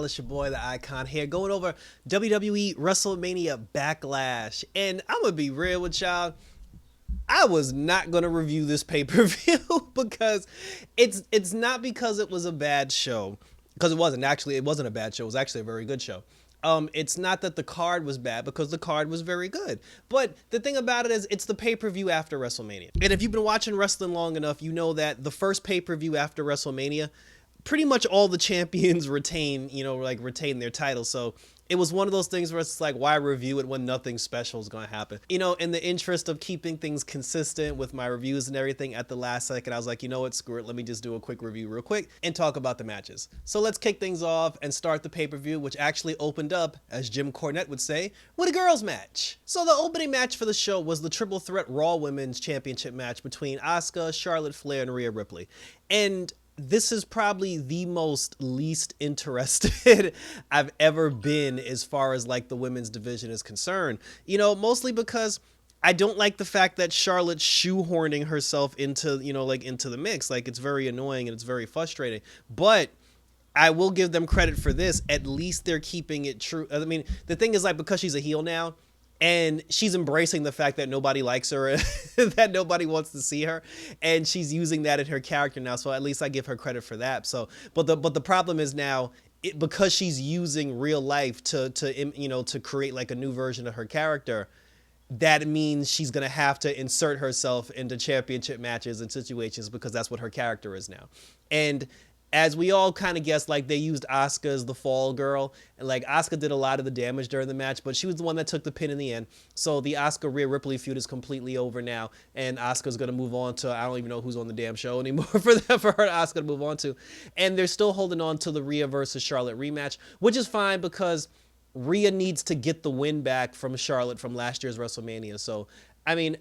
It's your boy, the Icon here, going over WWE Wrestlemania Backlash. And I'm going to be real with y'all. I was not going to review this pay-per-view because it's not because it was a bad show. Because it wasn't. Actually, it wasn't a bad show. It was actually a very good show. It's not that the card was bad, because the card was very good. But the thing about it is, it's the pay-per-view after WrestleMania. And if you've been watching wrestling long enough, you know that the first pay-per-view after WrestleMania, pretty much all the champions retain their title. So it was one of those things where it's like, why review it when nothing special is going to happen? You know, in the interest of keeping things consistent with my reviews and everything, at the last second, I was like, you know what, screw it. Let me just do a quick review real quick and talk about the matches. So let's kick things off and start the pay-per-view, which actually opened up, as Jim Cornette would say, with a girls match. So the opening match for the show was the Triple Threat Raw Women's Championship match between Asuka, Charlotte Flair, and Rhea Ripley. And this is probably the most least interested I've ever been as far as like the women's division is concerned. You know, mostly because I don't like the fact that Charlotte's shoehorning herself into, into the mix. Like, it's very annoying and it's very frustrating. But I will give them credit for this. At least they're keeping it true. I mean, the thing is, like, because she's a heel now, and she's embracing the fact that nobody likes her, that nobody wants to see her, and she's using that in her character now. So at least I give her credit for that. So, but the problem is now, because she's using real life to create like a new version of her character, that means she's gonna have to insert herself into championship matches and situations, because that's what her character is now. And as we all kind of guessed, like, they used Asuka as the fall girl, and like Asuka did a lot of the damage during the match, but she was the one that took the pin in the end. So the Asuka Rhea Ripley feud is completely over now, and Asuka's gonna move on to, I don't even know who's on the damn show anymore for her Asuka to move on to. And they're still holding on to the Rhea versus Charlotte rematch, which is fine because Rhea needs to get the win back from Charlotte from last year's WrestleMania. So, I mean,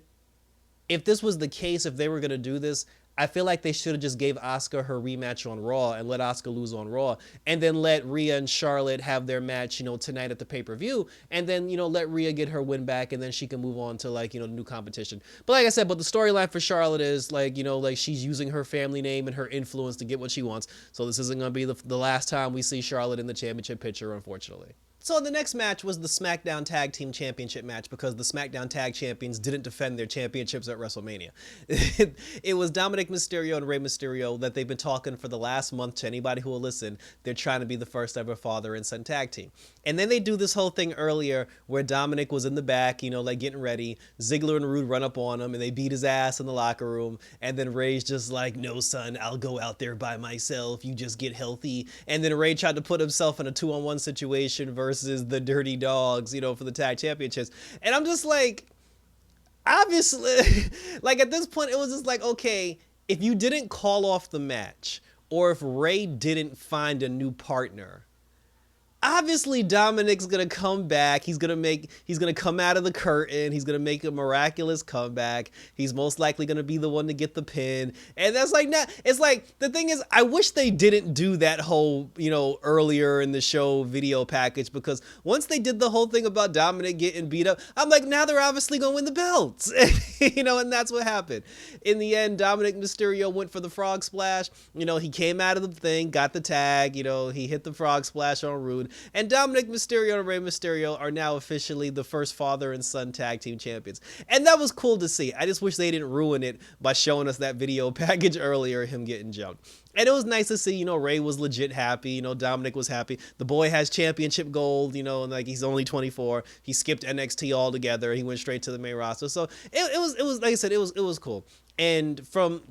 if this was the case, if they were gonna do this, I feel like they should have just gave Asuka her rematch on Raw and let Asuka lose on Raw, and then let Rhea and Charlotte have their match, tonight at the pay-per-view, and then, let Rhea get her win back, and then she can move on to, like, new competition. But like I said, the storyline for Charlotte is, like, like, she's using her family name and her influence to get what she wants. So this isn't going to be the last time we see Charlotte in the championship picture, unfortunately. So the next match was the SmackDown Tag Team Championship match, because the SmackDown Tag Champions didn't defend their championships at WrestleMania. It was Dominic Mysterio and Rey Mysterio that they've been talking for the last month. To anybody who will listen, they're trying to be the first ever father and son tag team. And then they do this whole thing earlier where Dominic was in the back, like getting ready. Ziggler and Rude run up on him and they beat his ass in the locker room. And then Rey's just like, no, son, I'll go out there by myself. You just get healthy. And then Rey tried to put himself in a 2-on-1 situation versus the Dirty Dogs, for the tag championships. And I'm just like, obviously, like, at this point, it was just like, okay, if you didn't call off the match, or if Rey didn't find a new partner, obviously Dominic's gonna come back. He's gonna come out of the curtain. He's gonna make a miraculous comeback. He's most likely gonna be the one to get the pin. And that's like, not, it's like, the thing is, I wish they didn't do that whole, earlier in the show video package, because once they did the whole thing about Dominic getting beat up, I'm like, now they're obviously gonna win the belts. And that's what happened. In the end, Dominic Mysterio went for the frog splash. He came out of the thing, got the tag, he hit the frog splash on Rude. And Dominic Mysterio and Rey Mysterio are now officially the first father and son tag team champions. And that was cool to see. I just wish they didn't ruin it by showing us that video package earlier, him getting jumped. And it was nice to see, Rey was legit happy, Dominic was happy. The boy has championship gold, and like, he's only 24. He skipped NXT altogether. He went straight to the main roster. So it was like I said, it was cool. And from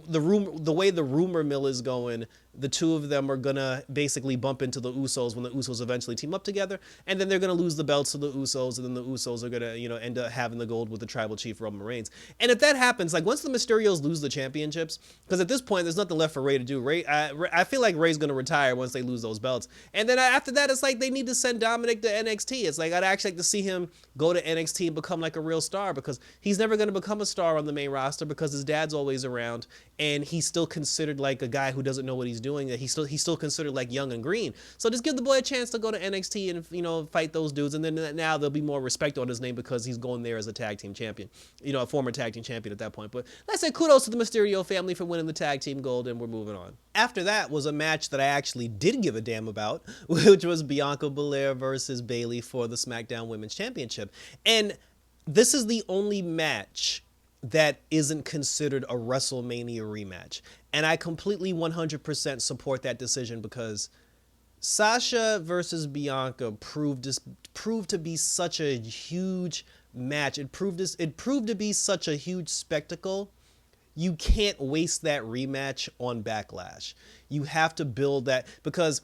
the way the rumor mill is going, the two of them are gonna basically bump into the Usos when the Usos eventually team up together, and then they're gonna lose the belts to the Usos, and then the Usos are gonna end up having the gold with the Tribal Chief Roman Reigns. And if that happens, like, once the Mysterios lose the championships, because at this point there's nothing left for Rey to do. I feel like Rey's gonna retire once they lose those belts, and then after that, it's like they need to send Dominic to NXT. It's like, I'd actually like to see him go to NXT and become like a real star, because he's never gonna become a star on the main roster, because his dad's always around, and he's still considered like a guy who doesn't know what he's doing. That he's still considered like young and green. So just give the boy a chance to go to NXT and, you know, fight those dudes, and then now there'll be more respect on his name because he's going there as a tag team champion, you know, a former tag team champion at that point. But let's say kudos to the Mysterio family for winning the tag team gold, and we're moving on. After that was a match that I actually did give a damn about, which was Bianca Belair versus Bayley for the SmackDown Women's Championship. And this is the only match that isn't considered a WrestleMania rematch. And I completely 100% support that decision because Sasha versus Bianca proved to be such a huge match. It proved to be such a huge spectacle. You can't waste that rematch on Backlash. You have to build that, because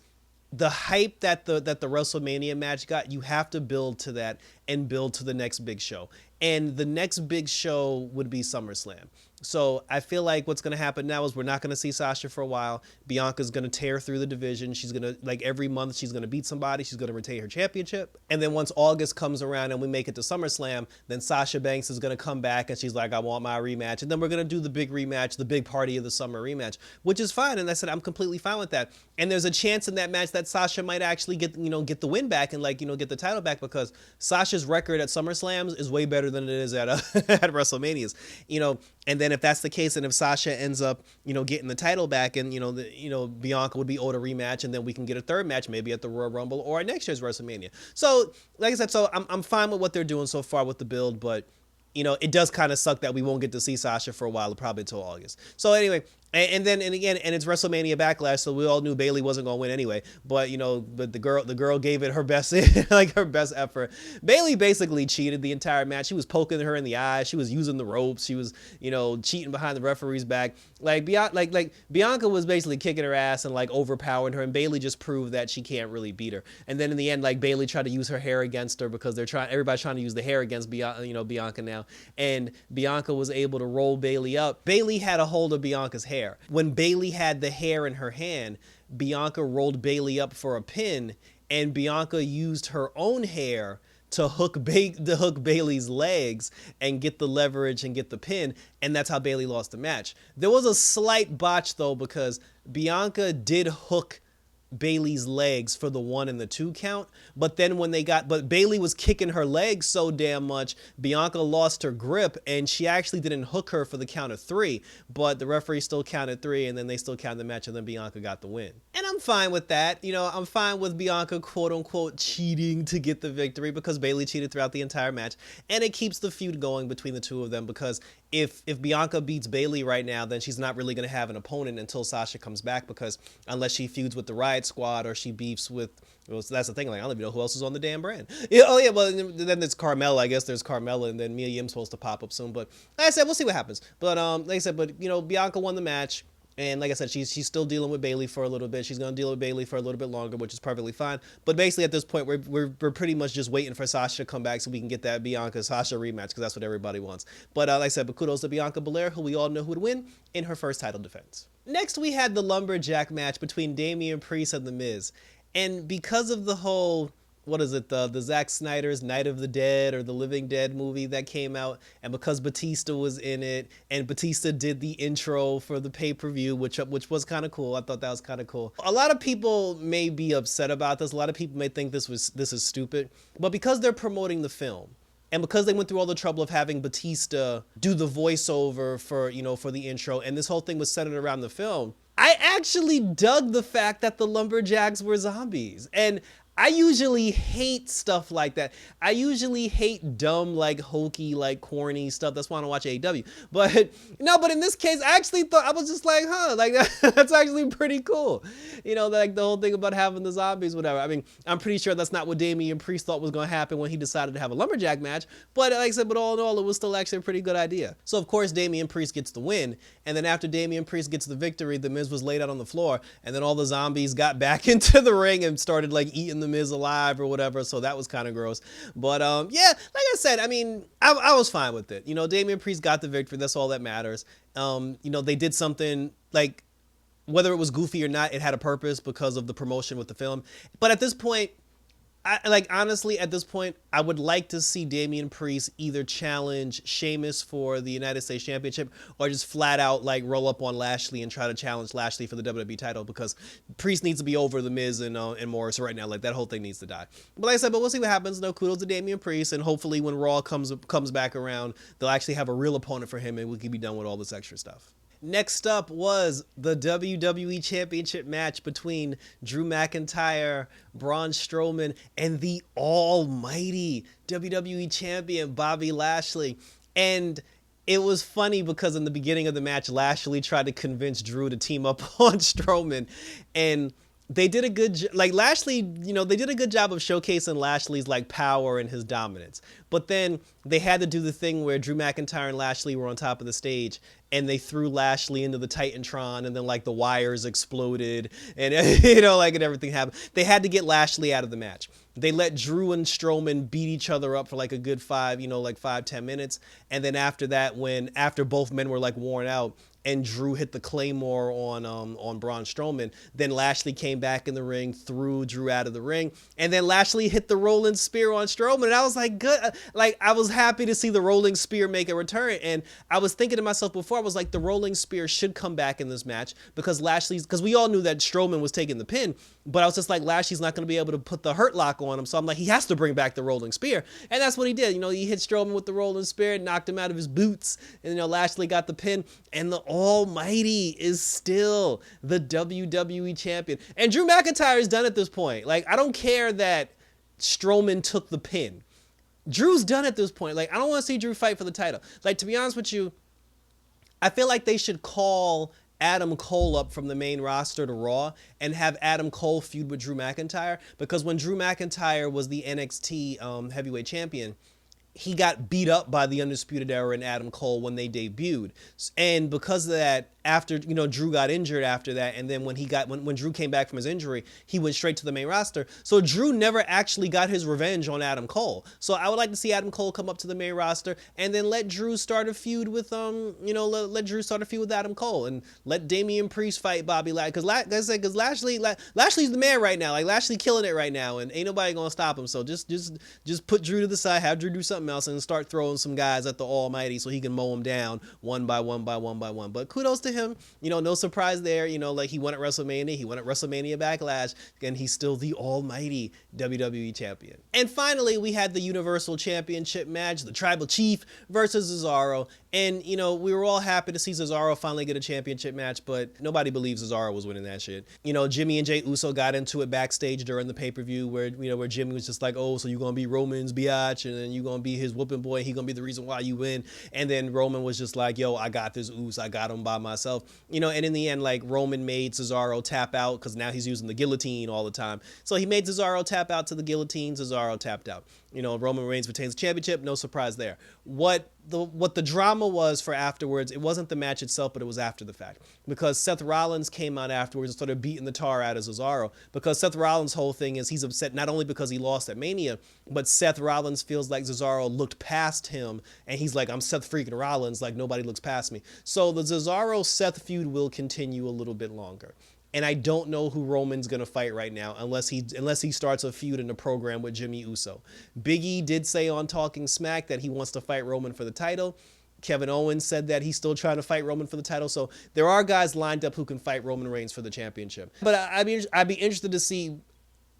the hype that the WrestleMania match got, you have to build to that and build to the next big show. And the next big show would be SummerSlam. So I feel like what's going to happen now is we're not going to see Sasha for a while. Bianca's going to tear through the division. She's going to, like, every month she's going to beat somebody. She's going to retain her championship. And then once August comes around and we make it to SummerSlam, then Sasha Banks is going to come back and she's like, I want my rematch. And then we're going to do the big rematch, the big party of the summer rematch, which is fine. And I said, I'm completely fine with that. And there's a chance in that match that Sasha might actually get the win back and, like, you know, get the title back, because Sasha's record at SummerSlams is way better than it is at at WrestleManias, you know. And then if that's the case, and if Sasha ends up, you know, getting the title back, and, Bianca would be owed a rematch, and then we can get a third match maybe at the Royal Rumble or at next year's WrestleMania. So, like I said, I'm fine with what they're doing so far with the build, but, you know, it does kind of suck that we won't get to see Sasha for a while, probably until August. So anyway, and it's WrestleMania Backlash, so we all knew Bayley wasn't going to win anyway. But, you know, the girl gave it her best, like her best effort. Bayley basically cheated the entire match. She was poking her in the eye. She was using the ropes. She was, you know, cheating behind the referee's back. Like Bianca was basically kicking her ass and, like, overpowering her, and Bayley just proved that she can't really beat her. And then in the end, like, Bayley tried to use her hair against her, because everybody's trying to use the hair against Bianca now. And Bianca was able to roll Bayley up. Bayley had a hold of Bianca's hair. When Bayley had the hair in her hand, Bianca rolled Bayley up for a pin, and Bianca used her own hair to hook Bayley's legs and get the leverage and get the pin, and that's how Bayley lost the match. There was a slight botch though, because Bianca did hook Bayley's legs for the 1 and the 2 count, but then but Bayley was kicking her legs so damn much, Bianca lost her grip, and she actually didn't hook her for the count of 3, but the referee still counted 3, and then they still counted the match, and then Bianca got the win. And I'm fine with that. You know, I'm fine with Bianca quote unquote cheating to get the victory, because Bayley cheated throughout the entire match, and it keeps the feud going between the two of them, because if Bianca beats Bayley right now, then she's not really going to have an opponent until Sasha comes back, because unless she feuds with the Riot Squad or she beefs with, well, so that's the thing, like, I don't even know who else is on the damn brand. Yeah, oh yeah, well, then there's Carmella. I guess there's Carmella, and then Mia Yim's supposed to pop up soon, but like I said, we'll see what happens. But like I said, you know, Bianca won the match. And like I said, she's still dealing with Bayley for a little bit. She's going to deal with Bayley for a little bit longer, which is perfectly fine. But basically at this point, we're pretty much just waiting for Sasha to come back so we can get that Bianca-Sasha rematch, because that's what everybody wants. But like I said, but kudos to Bianca Belair, who we all know who would win in her first title defense. Next, we had the Lumberjack match between Damian Priest and The Miz. And because of the whole, what is it, the Zack Snyder's Night of the Dead or the Living Dead movie that came out, and because Batista was in it, and Batista did the intro for the pay-per-view, which was kind of cool. I thought that was kind of cool. A lot of people may be upset about this. A lot of people may think this is stupid, but because they're promoting the film, and because they went through all the trouble of having Batista do the voiceover for the intro, and this whole thing was centered around the film, I actually dug the fact that the Lumberjacks were zombies. And I usually hate stuff like that. I usually hate dumb, like, hokey, like, corny stuff. That's why I don't watch AEW. But no, but in this case, I actually thought, I was just like, like, that's actually pretty cool. You know, like the whole thing about having the zombies, whatever. I mean, I'm pretty sure that's not what Damian Priest thought was going to happen when he decided to have a Lumberjack match. But like I said, but all in all, it was still actually a pretty good idea. So of course, Damian Priest gets the win. And then after Damian Priest gets the victory, The Miz was laid out on the floor. And then all the zombies got back into the ring and started, like, eating The Miz alive or whatever, so that was kind of gross. But yeah, like I said, I mean, I was fine with it. You know, Damian Priest got the victory. That's all that matters. You know, they did something, like, whether it was goofy or not, it had a purpose because of the promotion with the film. But at this point, like honestly at this point I would like to see Damian Priest either challenge Sheamus for the United States Championship or just flat out like roll up on Lashley and try to challenge Lashley for the WWE title, because Priest needs to be over the Miz and Morris right now. Like that whole thing needs to die. But like I said, but we'll see what happens. No, kudos to Damian Priest, and hopefully when Raw comes back around, they'll actually have a real opponent for him and we can be done with all this extra stuff. Next up was the WWE Championship match between Drew McIntyre, Braun Strowman, and the almighty WWE Champion Bobby Lashley. And it was funny because in the beginning of the match, Lashley tried to convince Drew to team up on Strowman, and they did a good like Lashley, they did a good job of showcasing Lashley's like power and his dominance. But then they had to do the thing where Drew McIntyre and Lashley were on top of the stage and they threw Lashley into the Titantron, and then like the wires exploded and and everything happened. They had to get Lashley out of the match. They let Drew and Strowman beat each other up for like a good 5-10 minutes. And then after that, after both men were like worn out, and Drew hit the Claymore on Braun Strowman, then Lashley came back in the ring, threw Drew out of the ring, and then Lashley hit the rolling spear on Strowman, and I was like, good. Like, I was happy to see the rolling spear make a return, and I was thinking to myself before, I was like, the rolling spear should come back in this match because we all knew that Strowman was taking the pin, but I was just like, Lashley's not going to be able to put the hurt lock on him, so I'm like, he has to bring back the rolling spear, and that's what he did. He hit Strowman with the rolling spear, knocked him out of his boots, and Lashley got the pin, and the almighty is still the WWE champion. And Drew McIntyre is done at this point. Like, I don't care that Strowman took the pin. Drew's done at this point. Like, I don't want to see Drew fight for the title. Like, to be honest with you, I feel like they should call Adam Cole up from the main roster to Raw and have Adam Cole feud with Drew McIntyre, because when Drew McIntyre was the NXT heavyweight champion, he got beat up by the Undisputed Era and Adam Cole when they debuted. And because of that, after, Drew got injured after that, and then when Drew came back from his injury, he went straight to the main roster. So Drew never actually got his revenge on Adam Cole. So I would like to see Adam Cole come up to the main roster and then let Drew start a feud with let Drew start a feud with Adam Cole, and let Damian Priest fight Bobby Lashley, because Lashley's the man right now. Like, Lashley killing it right now, and ain't nobody gonna stop him. So just put Drew to the side, have Drew do something else, and start throwing some guys at the Almighty so he can mow them down one by one. But kudos to him. No surprise there. Like, he won at WrestleMania. He won at WrestleMania Backlash, and he's still the almighty WWE champion. And finally, we had the Universal Championship match, the Tribal Chief versus Cesaro. And, we were all happy to see Cesaro finally get a championship match, but nobody believes Cesaro was winning that shit. Jimmy and Jey Uso got into it backstage during the pay-per-view where Jimmy was just like, oh, so you're going to be Roman's biatch, and then you're going to be his whooping boy, and he's going to be the reason why you win. And then Roman was just like, yo, I got this Uso, I got him by myself. And in the end, like, Roman made Cesaro tap out because now he's using the guillotine all the time. So he made Cesaro tap out to the guillotine. Cesaro tapped out. Roman Reigns retains the championship. No surprise there. What the drama was for afterwards, it wasn't the match itself, but it was after the fact. Because Seth Rollins came out afterwards and started beating the tar out of Cesaro. Because Seth Rollins' whole thing is he's upset not only because he lost at Mania, but Seth Rollins feels like Cesaro looked past him, and he's like, I'm Seth freaking Rollins, like nobody looks past me. So the Cesaro-Seth feud will continue a little bit longer. And I don't know who Roman's going to fight right now unless he starts a feud in the program with Jimmy Uso. Big E did say on Talking Smack that he wants to fight Roman for the title. Kevin Owens said that he's still trying to fight Roman for the title. So there are guys lined up who can fight Roman Reigns for the championship. But I'd be interested to see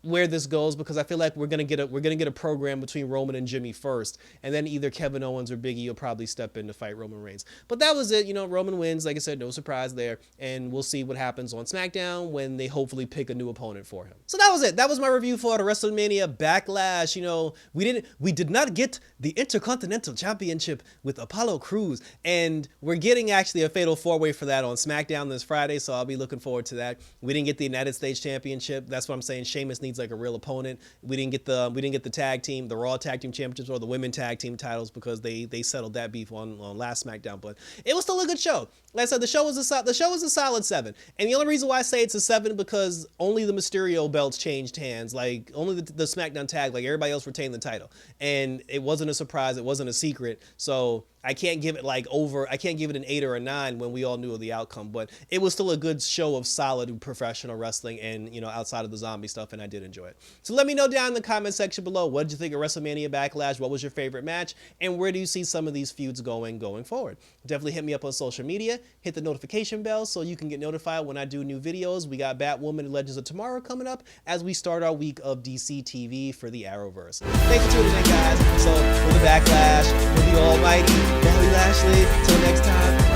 where this goes, because I feel like we're gonna get a program between Roman and Jimmy first, and then either Kevin Owens or Big E will probably step in to fight Roman Reigns. But that was it. Roman wins, like I said, no surprise there, and we'll see what happens on SmackDown when they hopefully pick a new opponent for him. So that was it. That was my review for the WrestleMania Backlash. We did not get the Intercontinental Championship with Apollo Crews, and we're getting actually a Fatal 4-Way for that on SmackDown this Friday, so I'll be looking forward to that. We didn't get the United States Championship. That's what I'm saying. Sheamus needs like a real opponent. We didn't get the tag team, the Raw Tag Team Championships or the Women Tag Team titles, because they settled that beef on last SmackDown. But it was still a good show. Like I said, the show was a solid 7. And the only reason why I say it's a 7 because only the Mysterio belts changed hands. Like, only the SmackDown tag, like everybody else retained the title. And it wasn't a surprise. It wasn't a secret. So I can't give it I can't give it an 8 or a 9 when we all knew of the outcome, but it was still a good show of solid professional wrestling and, you know, outside of the zombie stuff, and I did enjoy it. So let me know down in the comment section below, what did you think of WrestleMania Backlash? What was your favorite match? And where do you see some of these feuds going forward? Definitely hit me up on social media, hit the notification bell so you can get notified when I do new videos. We got Batwoman and Legends of Tomorrow coming up as we start our week of DC TV for the Arrowverse. Thanks for tuning in, guys. So for the Backlash, for the almighty Bobby Lashley, till next time.